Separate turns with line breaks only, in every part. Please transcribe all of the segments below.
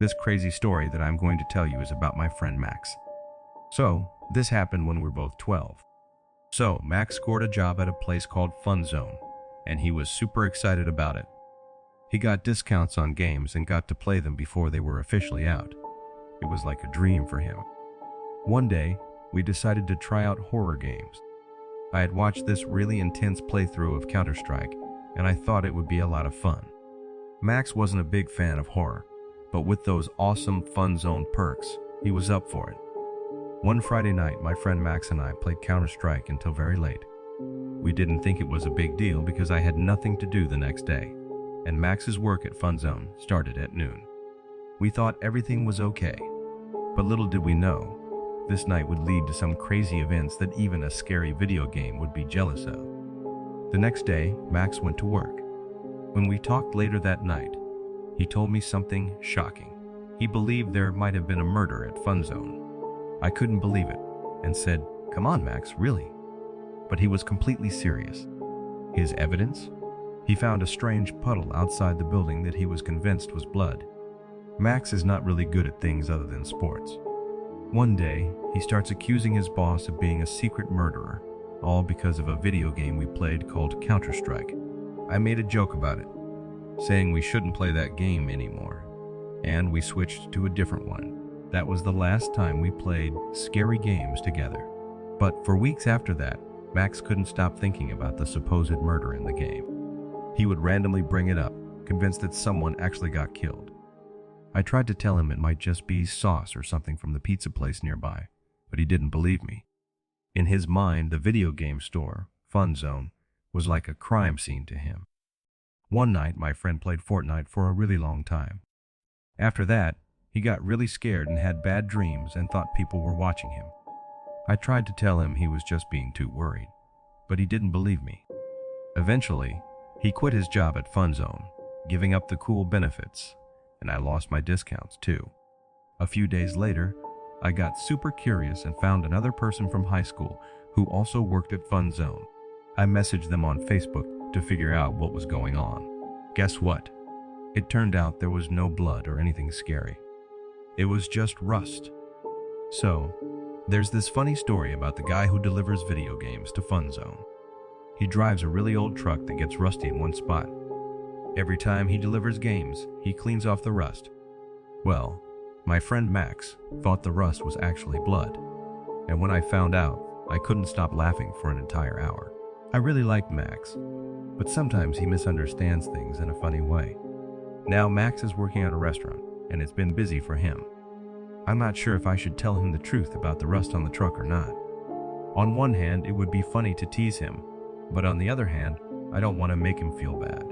This crazy story that I'm going to tell you is about my friend Max. So, this happened when we were both 12. So, Max scored a job at a place called Fun Zone, and he was super excited about it. He got discounts on games and got to play them before they were officially out. It was like a dream for him. One day, we decided to try out horror games. I had watched this really intense playthrough of Counter-Strike, and I thought it would be a lot of fun. Max wasn't a big fan of horror, but with those awesome Fun Zone perks, he was up for it. One Friday night, my friend Max and I played Counter-Strike until very late. We didn't think it was a big deal because I had nothing to do the next day, and Max's work at Fun Zone started at noon. We thought everything was okay, but little did we know, this night would lead to some crazy events that even a scary video game would be jealous of. The next day, Max went to work. When we talked later that night, he told me something shocking. He believed there might have been a murder at Fun Zone. I couldn't believe it and said, "Come on, Max, really?" But he was completely serious. His evidence? He found a strange puddle outside the building that he was convinced was blood. Max is not really good at things other than sports. One day, he starts accusing his boss of being a secret murderer, all because of a video game we played called Counter-Strike. I made a joke about it, saying we shouldn't play that game anymore, and we switched to a different one. That was the last time we played scary games together. But for weeks after that, Max couldn't stop thinking about the supposed murder in the game. He would randomly bring it up, convinced that someone actually got killed. I tried to tell him it might just be sauce or something from the pizza place nearby, but he didn't believe me. In his mind, the video game store, Fun Zone, was like a crime scene to him. One night, my friend played Fortnite for a really long time. After that, he got really scared and had bad dreams and thought people were watching him. I tried to tell him he was just being too worried, but he didn't believe me. Eventually, he quit his job at Fun Zone, giving up the cool benefits, and I lost my discounts too. A few days later, I got super curious and found another person from high school who also worked at Fun Zone. I messaged them on Facebook to figure out what was going on. Guess what? It turned out there was no blood or anything scary. It was just rust. So, there's this funny story about the guy who delivers video games to Fun Zone. He drives a really old truck that gets rusty in one spot. Every time he delivers games, he cleans off the rust. Well, my friend Max thought the rust was actually blood, and when I found out, I couldn't stop laughing for an entire hour. I really liked Max, but sometimes he misunderstands things in a funny way. Now Max is working at a restaurant, and it's been busy for him. I'm not sure if I should tell him the truth about the rust on the truck or not. On one hand, it would be funny to tease him, but on the other hand, I don't want to make him feel bad.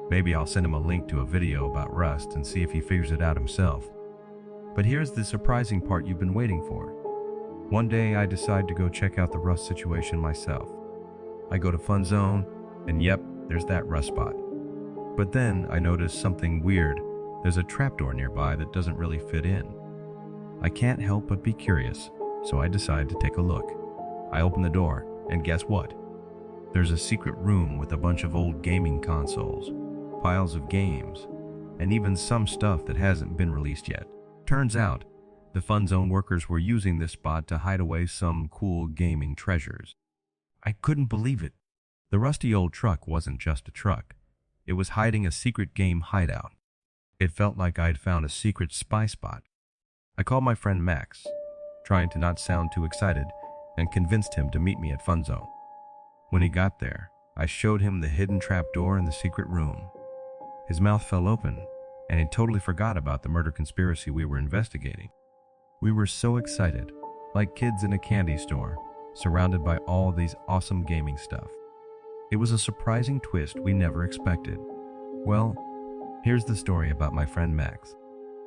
Maybe I'll send him a link to a video about rust and see if he figures it out himself. But here's the surprising part you've been waiting for. One day I decide to go check out the rust situation myself. I go to Fun Zone, and yep, there's that rust spot. But then I notice something weird. There's a trapdoor nearby that doesn't really fit in. I can't help but be curious, so I decide to take a look. I open the door, and guess what? There's a secret room with a bunch of old gaming consoles, piles of games, and even some stuff that hasn't been released yet. Turns out, the Fun Zone workers were using this spot to hide away some cool gaming treasures. I couldn't believe it. The rusty old truck wasn't just a truck. It was hiding a secret game hideout. It felt like I'd found a secret spy spot. I called my friend Max, trying to not sound too excited, and convinced him to meet me at Fun Zone. When he got there, I showed him the hidden trapdoor in the secret room. His mouth fell open, and he totally forgot about the murder conspiracy we were investigating. We were so excited, like kids in a candy store, surrounded by all these awesome gaming stuff. It was a surprising twist we never expected. Well, here's the story about my friend Max.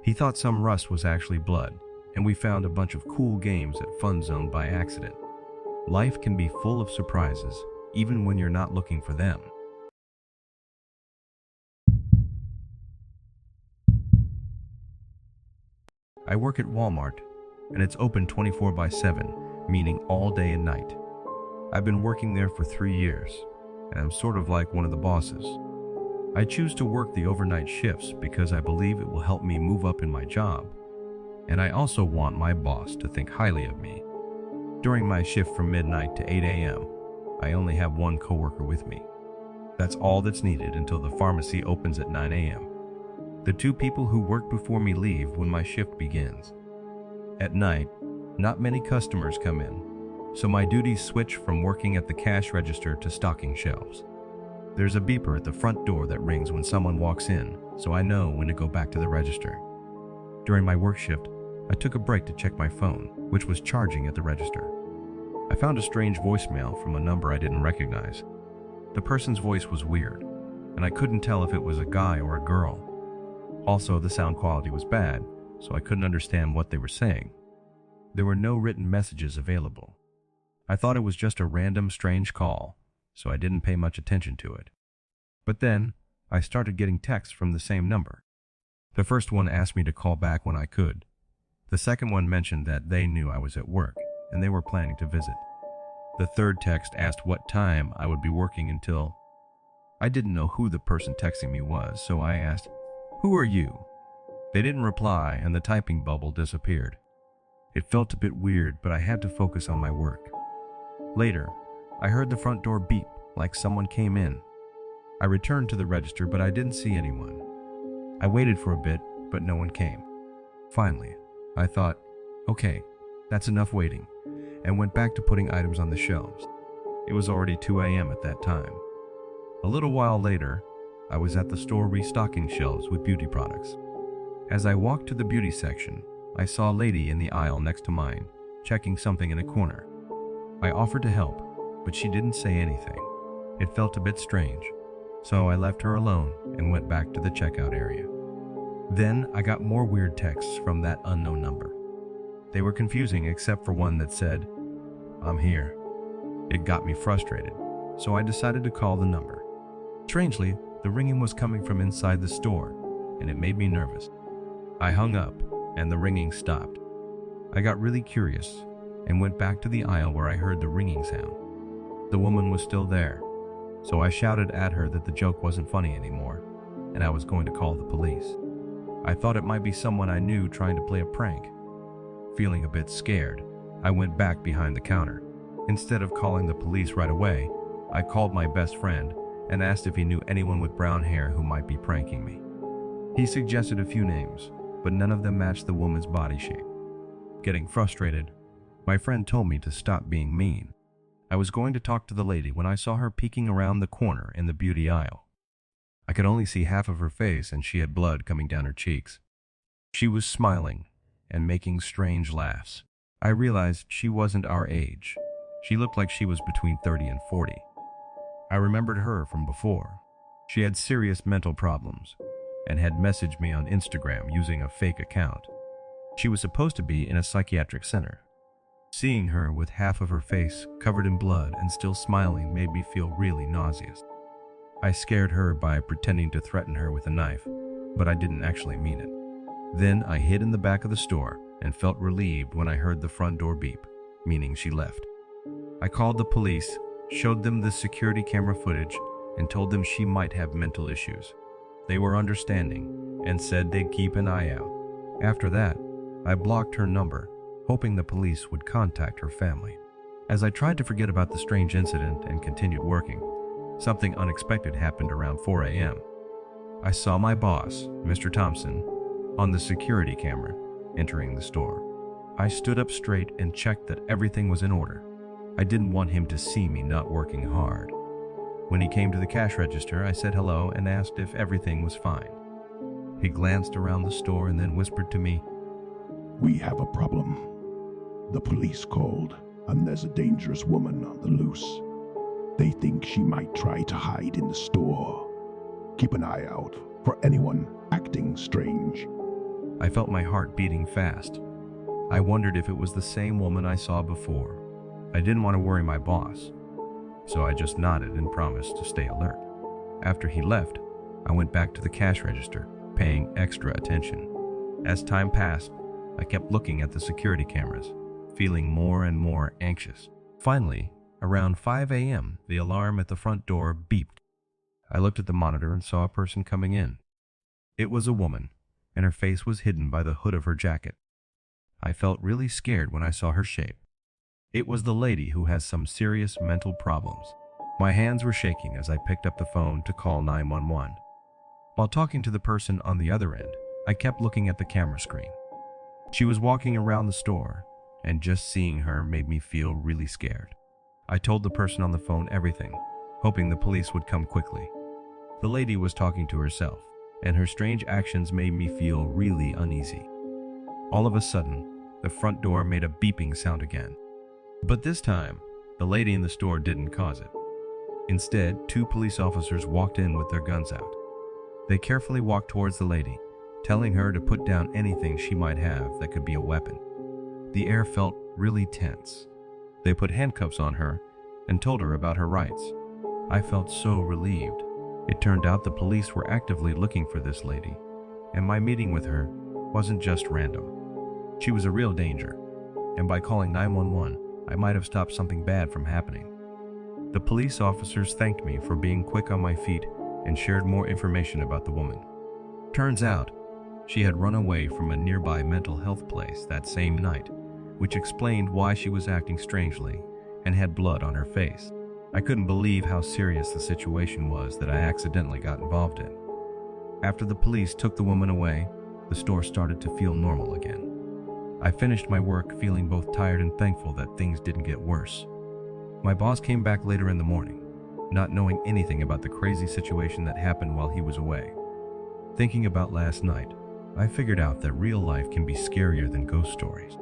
He thought some rust was actually blood, and we found a bunch of cool games at Fun Zone by accident. Life can be full of surprises, even when you're not looking for them. I work at Walmart, and it's open 24/7, meaning all day and night. I've been working there for 3 years, and I'm sort of like one of the bosses. I choose to work the overnight shifts because I believe it will help me move up in my job, and I also want my boss to think highly of me. During my shift from midnight to 8 a.m., I only have one coworker with me. That's all that's needed until the pharmacy opens at 9 a.m. The two people who worked before me leave when my shift begins. At night, not many customers come in, so my duties switch from working at the cash register to stocking shelves. There's a beeper at the front door that rings when someone walks in, so I know when to go back to the register. During my work shift, I took a break to check my phone, which was charging at the register. I found a strange voicemail from a number I didn't recognize. The person's voice was weird, and I couldn't tell if it was a guy or a girl. Also, the sound quality was bad, so I couldn't understand what they were saying. There were no written messages available. I thought it was just a random strange call, so I didn't pay much attention to it. But then, I started getting texts from the same number. The first one asked me to call back when I could. The second one mentioned that they knew I was at work, and they were planning to visit. The third text asked what time I would be working until. I didn't know who the person texting me was, so I asked, "Who are you?" They didn't reply, and the typing bubble disappeared. It felt a bit weird, but I had to focus on my work. Later, I heard the front door beep, like someone came in. I returned to the register, but I didn't see anyone. I waited for a bit, but no one came. Finally, I thought, okay, that's enough waiting, and went back to putting items on the shelves. It was already 2 a.m. at that time. A little while later, I was at the store restocking shelves with beauty products. As I walked to the beauty section, I saw a lady in the aisle next to mine, checking something in a corner. I offered to help, but she didn't say anything. It felt a bit strange, so I left her alone and went back to the checkout area. Then I got more weird texts from that unknown number. They were confusing except for one that said, "I'm here." It got me frustrated, so I decided to call the number. Strangely, the ringing was coming from inside the store, and it made me nervous. I hung up, and the ringing stopped. I got really curious and went back to the aisle where I heard the ringing sound. The woman was still there, so I shouted at her that the joke wasn't funny anymore, and I was going to call the police. I thought it might be someone I knew trying to play a prank. Feeling a bit scared, I went back behind the counter. Instead of calling the police right away, I called my best friend and asked if he knew anyone with brown hair who might be pranking me. He suggested a few names, but none of them matched the woman's body shape. Getting frustrated, my friend told me to stop being mean. I was going to talk to the lady when I saw her peeking around the corner in the beauty aisle. I could only see half of her face, and she had blood coming down her cheeks. She was smiling and making strange laughs. I realized she wasn't our age. She looked like she was between 30 and 40. I remembered her from before. She had serious mental problems and had messaged me on Instagram using a fake account. She was supposed to be in a psychiatric center. Seeing her with half of her face covered in blood and still smiling made me feel really nauseous. I scared her by pretending to threaten her with a knife, but I didn't actually mean it. Then I hid in the back of the store and felt relieved when I heard the front door beep, meaning she left. I called the police, showed them the security camera footage, and told them she might have mental issues. They were understanding and said they'd keep an eye out. After that, I blocked her number, hoping the police would contact her family. As I tried to forget about the strange incident and continued working, something unexpected happened around 4 a.m. I saw my boss, Mr. Thompson, on the security camera entering the store. I stood up straight and checked that everything was in order. I didn't want him to see me not working hard. When he came to the cash register, I said hello and asked if everything was fine. He glanced around the store and then whispered to me,
"We have a problem. The police called, and there's a dangerous woman on the loose. They think she might try to hide in the store. Keep an eye out for anyone acting strange."
I felt my heart beating fast. I wondered if it was the same woman I saw before. I didn't want to worry my boss, so I just nodded and promised to stay alert. After he left, I went back to the cash register, paying extra attention. As time passed, I kept looking at the security cameras, feeling more and more anxious. Finally, around 5 a.m., the alarm at the front door beeped. I looked at the monitor and saw a person coming in. It was a woman, and her face was hidden by the hood of her jacket. I felt really scared when I saw her shape. It was the lady who has some serious mental problems. My hands were shaking as I picked up the phone to call 911. While talking to the person on the other end, I kept looking at the camera screen. She was walking around the store, and just seeing her made me feel really scared. I told the person on the phone everything, hoping the police would come quickly. The lady was talking to herself, and her strange actions made me feel really uneasy. All of a sudden, the front door made a beeping sound again. But this time, the lady in the store didn't cause it. Instead, 2 police officers walked in with their guns out. They carefully walked towards the lady, telling her to put down anything she might have that could be a weapon. The air felt really tense. They put handcuffs on her and told her about her rights. I felt so relieved. It turned out the police were actively looking for this lady, and my meeting with her wasn't just random. She was a real danger, and by calling 911, I might have stopped something bad from happening. The police officers thanked me for being quick on my feet and shared more information about the woman. Turns out, she had run away from a nearby mental health place that same night, which explained why she was acting strangely and had blood on her face. I couldn't believe how serious the situation was that I accidentally got involved in. After the police took the woman away, the store started to feel normal again. I finished my work feeling both tired and thankful that things didn't get worse. My boss came back later in the morning, not knowing anything about the crazy situation that happened while he was away. Thinking about last night, I figured out that real life can be scarier than ghost stories.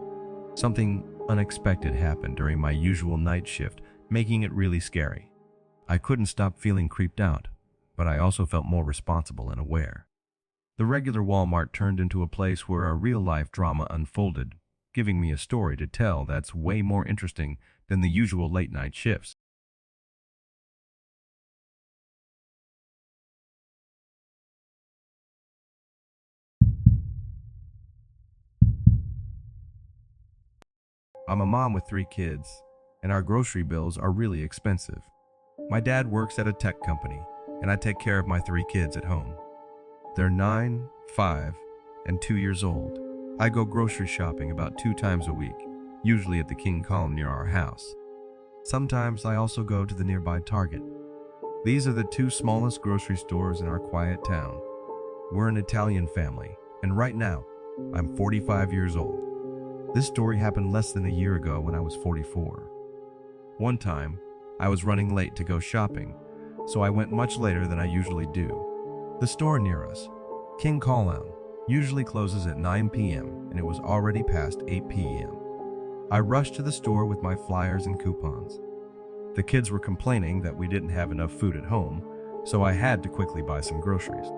Something unexpected happened during my usual night shift, making it really scary. I couldn't stop feeling creeped out, but I also felt more responsible and aware. The regular Walmart turned into a place where a real-life drama unfolded, giving me a story to tell that's way more interesting than the usual late-night shifts. I'm a mom with 3 kids, and our grocery bills are really expensive. My dad works at a tech company, and I take care of my 3 kids at home. They're 9, 5, and 2 years old. I go grocery shopping about 2 times a week, usually at the King Column near our house. Sometimes I also go to the nearby Target. These are the 2 smallest grocery stores in our quiet town. We're an Italian family, and right now, I'm 45 years old. This story happened less than a year ago when I was 44. One time, I was running late to go shopping, so I went much later than I usually do. The store near us, King Column, usually closes at 9 p.m. and it was already past 8 p.m. I rushed to the store with my flyers and coupons. The kids were complaining that we didn't have enough food at home, so I had to quickly buy some groceries.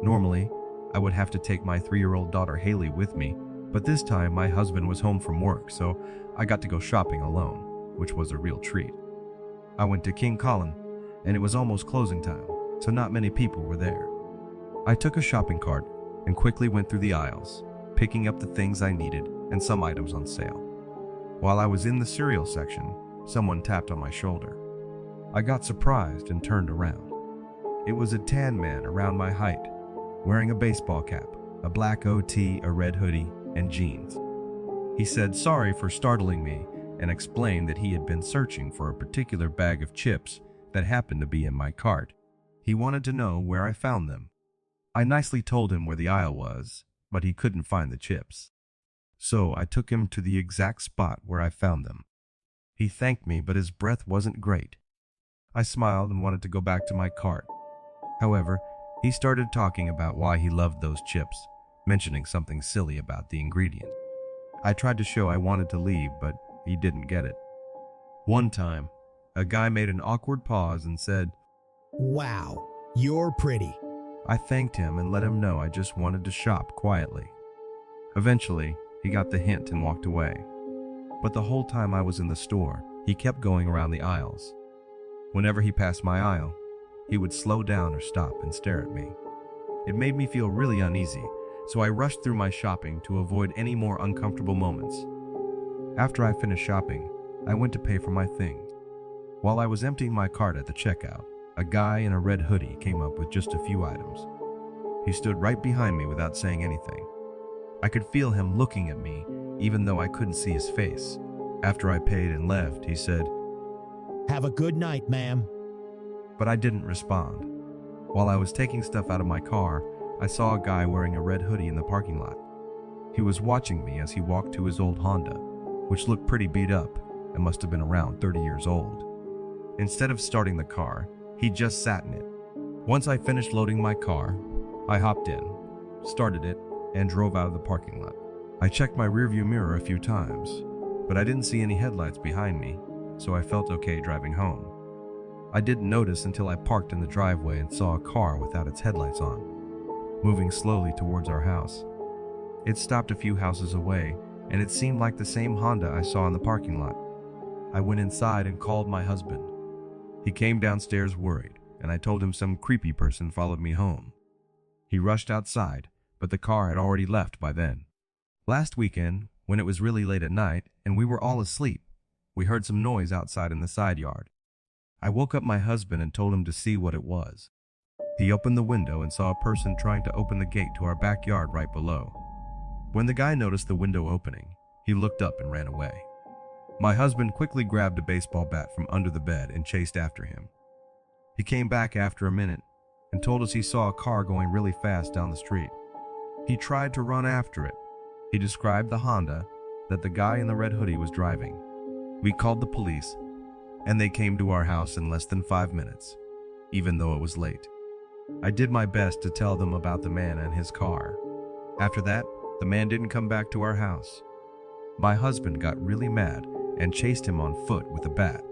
Normally, I would have to take my 3-year-old daughter Haley with me, but this time my husband was home from work, so I got to go shopping alone, which was a real treat. I went to King Column, and it was almost closing time, so not many people were there. I took a shopping cart and quickly went through the aisles, picking up the things I needed and some items on sale. While I was in the cereal section, someone tapped on my shoulder. I got surprised and turned around. It was a tan man around my height, wearing a baseball cap, a black OT, a red hoodie, and jeans. He said sorry for startling me and explained that he had been searching for a particular bag of chips that happened to be in my cart. He wanted to know where I found them. I nicely told him where the aisle was, but he couldn't find the chips. So I took him to the exact spot where I found them. He thanked me, but his breath wasn't great. I smiled and wanted to go back to my cart. However, he started talking about why he loved those chips, mentioning something silly about the ingredient. I tried to show I wanted to leave, but he didn't get it. One time, a guy made an awkward pause and said,
"Wow, you're pretty."
I thanked him and let him know I just wanted to shop quietly. Eventually, he got the hint and walked away. But the whole time I was in the store, he kept going around the aisles. Whenever he passed my aisle, he would slow down or stop and stare at me. It made me feel really uneasy, so I rushed through my shopping to avoid any more uncomfortable moments. After I finished shopping, I went to pay for my things. While I was emptying my cart at the checkout, A guy in a red hoodie came up with just a few items. He stood right behind me without saying anything. I could feel him looking at me, even though I couldn't see his face. After I paid and left, he said,
Have a good night, ma'am.
but I didn't respond. While I was taking stuff out of my car, I saw a guy wearing a red hoodie in the parking lot. He was watching me as he walked to his old Honda, which looked pretty beat up and must have been around 30 years old. Instead of starting the car, he just sat in it. Once I finished loading my car, I hopped in, started it, and drove out of the parking lot. I checked my rearview mirror a few times, but I didn't see any headlights behind me, so I felt okay driving home. I didn't notice until I parked in the driveway and saw a car without its headlights on, moving slowly towards our house. It stopped a few houses away, and it seemed like the same Honda I saw in the parking lot. I went inside and called my husband. He came downstairs worried, and I told him some creepy person followed me home. He rushed outside, but the car had already left by then. Last weekend, when it was really late at night and we were all asleep, we heard some noise outside in the side yard. I woke up my husband and told him to see what it was. He opened the window and saw a person trying to open the gate to our backyard right below. When the guy noticed the window opening, he looked up and ran away. My husband quickly grabbed a baseball bat from under the bed and chased after him. He came back after a minute and told us he saw a car going really fast down the street. He tried to run after it. He described the Honda that the guy in the red hoodie was driving. We called the police, and they came to our house in less than 5 minutes, even though it was late. I did my best to tell them about the man and his car. After that, the man didn't come back to our house. My husband got really mad and chased him on foot with a bat,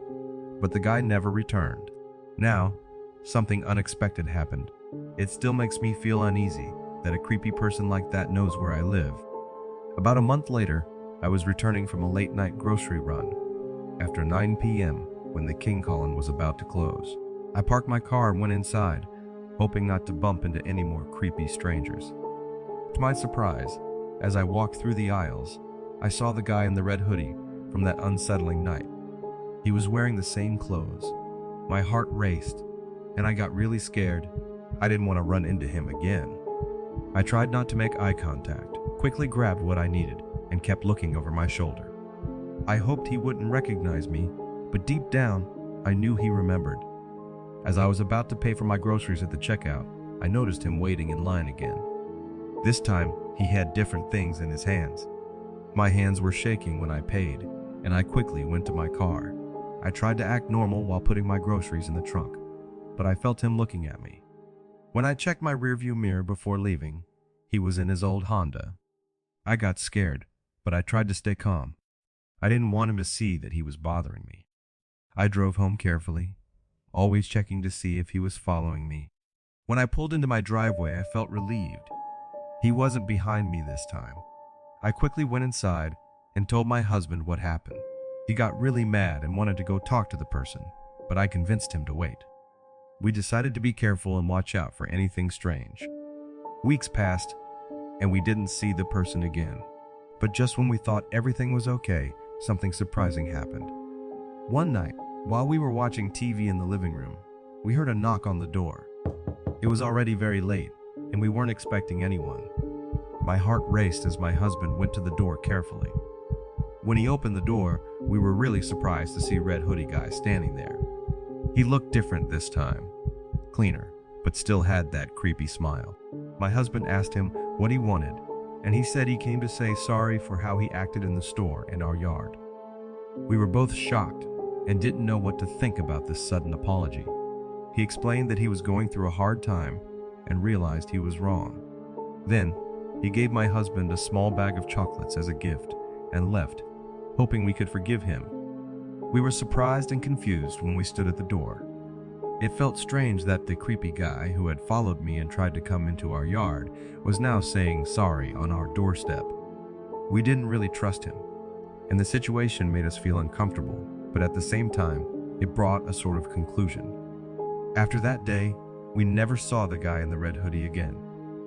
but the guy never returned. Now, something unexpected happened. It still makes me feel uneasy that a creepy person like that knows where I live. About a month later, I was returning from a late-night grocery run. After 9 p.m., when the King Column was about to close, I parked my car and went inside, hoping not to bump into any more creepy strangers. To my surprise, as I walked through the aisles, I saw the guy in the red hoodie from that unsettling night. He was wearing the same clothes. My heart raced, and I got really scared. I didn't want to run into him again. I tried not to make eye contact, quickly grabbed what I needed, and kept looking over my shoulder. I hoped he wouldn't recognize me, but deep down, I knew he remembered. As I was about to pay for my groceries at the checkout, I noticed him waiting in line again. This time, he had different things in his hands. My hands were shaking when I paid, and I quickly went to my car. I tried to act normal while putting my groceries in the trunk, but I felt him looking at me. When I checked my rearview mirror before leaving, he was in his old Honda. I got scared, but I tried to stay calm. I didn't want him to see that he was bothering me. I drove home carefully, always checking to see if he was following me. When I pulled into my driveway, I felt relieved. He wasn't behind me this time. I quickly went inside and told my husband what happened. He got really mad and wanted to go talk to the person, but I convinced him to wait. We decided to be careful and watch out for anything strange. Weeks passed, and we didn't see the person again. But just when we thought everything was okay, something surprising happened. One night, while we were watching TV in the living room, we heard a knock on the door. It was already very late, and we weren't expecting anyone. My heart raced as my husband went to the door carefully. When he opened the door, we were really surprised to see a red hoodie guy standing there. He looked different this time, cleaner, but still had that creepy smile. My husband asked him what he wanted, and he said he came to say sorry for how he acted in the store and our yard. We were both shocked and didn't know what to think about this sudden apology. He explained that he was going through a hard time and realized he was wrong. Then, he gave my husband a small bag of chocolates as a gift and left, hoping we could forgive him. We were surprised and confused when we stood at the door. It felt strange that the creepy guy who had followed me and tried to come into our yard was now saying sorry on our doorstep. We didn't really trust him, and the situation made us feel uncomfortable, but at the same time, it brought a sort of conclusion. After that day, we never saw the guy in the red hoodie again.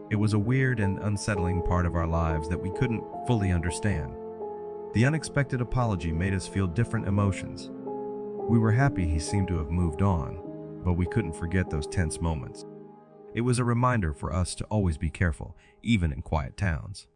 It was a weird and unsettling part of our lives that we couldn't fully understand. The unexpected apology made us feel different emotions. We were happy he seemed to have moved on, but we couldn't forget those tense moments. It was a reminder for us to always be careful, even in quiet towns.